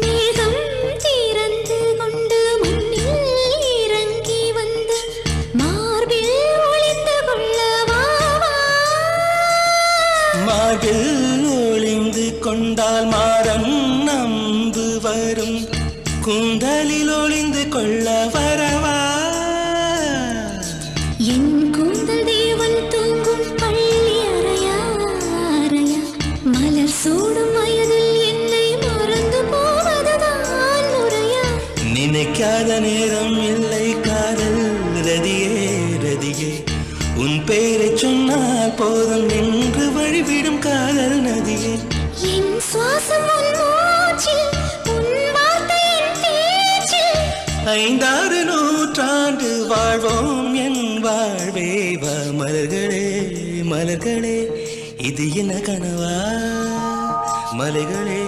மேகம் திறந்து கொண்டு மண்ணில் இறங்கி வந்து மார்பில் ஒளிந்து கொள்ளவா மார்பில் ஒளிந்து கொண்டால் மாறம் நம்பு வரும் கூந்தலில் ஒளிந்து கொள்ள வரவா என் கூந்தல் தேவன் தூங்கும் பள்ளி அறையா அறையா மலர் சூடும் வயதில் என்னை மறந்து போவதுதான் முறையா நினைக்காத நேரம் இல்லை காதல் ரதியே ரதியே உன் பேரை சொன்னால் போதும் நின்று வழிவிடும் காதல் நதியே என் சுவாசம் உன் மூச்சில் உன் வார்த்தையின் பேச்சில் 5-6 நூற்றாண்டு வாழ்வோம் என் வாழ்வே வா மலர்களே மலர்களே இது என்ன கனவா மலைகளே